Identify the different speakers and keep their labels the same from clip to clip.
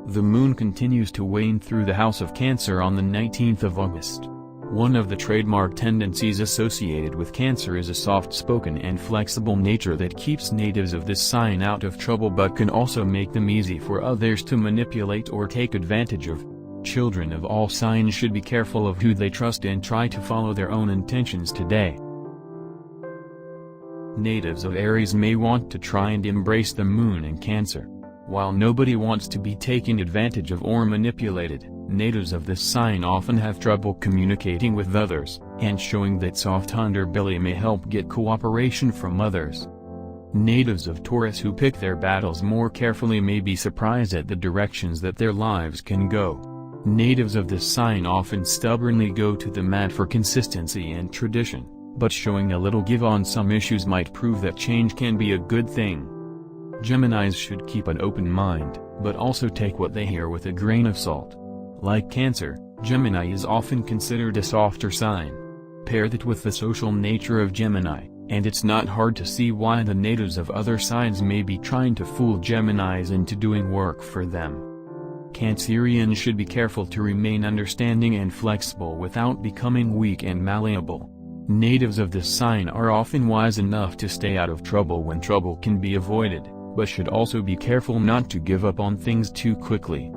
Speaker 1: The moon continues to wane through the house of Cancer on the 19th of August. One of the trademark tendencies associated with Cancer is a soft-spoken and flexible nature that keeps natives of this sign out of trouble but can also make them easy for others to manipulate or take advantage of. Children of all signs should be careful of who they trust and try to follow their own intentions today. Natives of Aries may want to try and embrace the moon in Cancer. While nobody wants to be taken advantage of or manipulated, natives of this sign often have trouble communicating with others, and showing that soft underbelly may help get cooperation from others. Natives of Taurus who pick their battles more carefully may be surprised at the directions that their lives can go. Natives of this sign often stubbornly go to the mat for consistency and tradition, but showing a little give on some issues might prove that change can be a good thing. Geminis should keep an open mind, but also take what they hear with a grain of salt. Like Cancer, Gemini is often considered a softer sign. Pair that with the social nature of Gemini, and it's not hard to see why the natives of other signs may be trying to fool Geminis into doing work for them. Cancerians should be careful to remain understanding and flexible without becoming weak and malleable. Natives of this sign are often wise enough to stay out of trouble when trouble can be avoided, but should also be careful not to give up on things too quickly.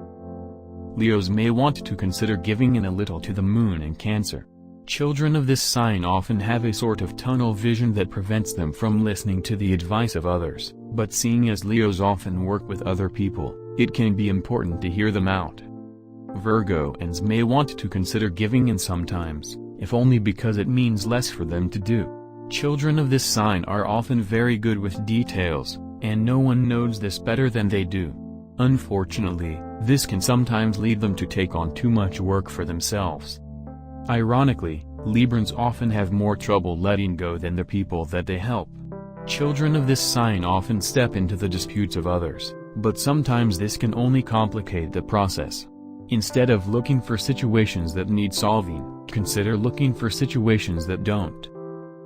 Speaker 1: Leos may want to consider giving in a little to the moon in Cancer. Children of this sign often have a sort of tunnel vision that prevents them from listening to the advice of others, but seeing as Leos often work with other people, it can be important to hear them out. Virgoans may want to consider giving in sometimes, if only because it means less for them to do. Children of this sign are often very good with details, and no one knows this better than they do. Unfortunately, this can sometimes lead them to take on too much work for themselves. Ironically, Librans often have more trouble letting go than the people that they help. Children of this sign often step into the disputes of others, but sometimes this can only complicate the process. Instead of looking for situations that need solving, consider looking for situations that don't.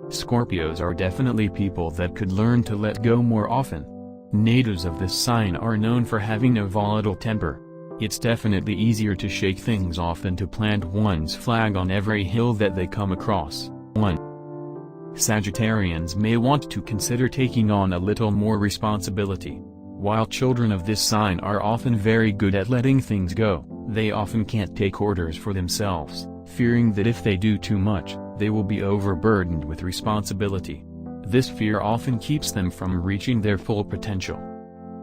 Speaker 1: Scorpios are definitely people that could learn to let go more often. Natives of this sign are known for having a volatile temper. It's definitely easier to shake things off than to plant one's flag on every hill that they come across. 1. Sagittarians may want to consider taking on a little more responsibility. While children of this sign are often very good at letting things go, they often can't take orders for themselves, fearing that if they do too much, they will be overburdened with responsibility. This fear often keeps them from reaching their full potential.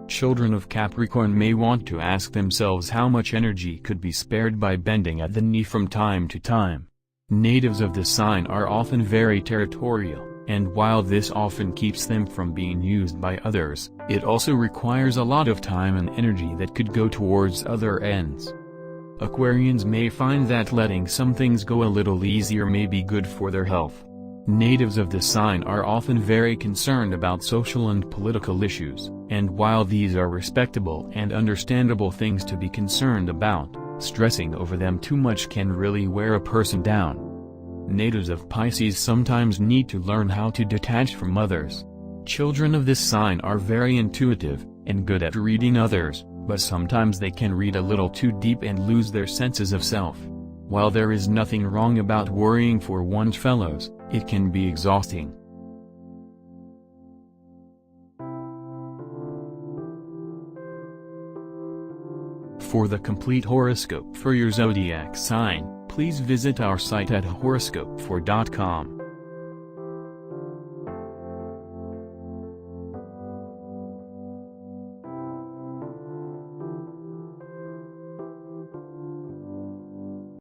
Speaker 1: Children of Capricorn may want to ask themselves how much energy could be spared by bending at the knee from time to time. Natives of this sign are often very territorial, and while this often keeps them from being used by others, it also requires a lot of time and energy that could go towards other ends. Aquarians may find that letting some things go a little easier may be good for their health. Natives of this sign are often very concerned about social and political issues, and while these are respectable and understandable things to be concerned about, stressing over them too much can really wear a person down. Natives of Pisces sometimes need to learn how to detach from others. Children of this sign are very intuitive, and good at reading others, but sometimes they can read a little too deep and lose their senses of self. While there is nothing wrong about worrying for one's fellows, it can be exhausting. For the complete horoscope for your zodiac sign, please visit our site at Horoscope-For.com.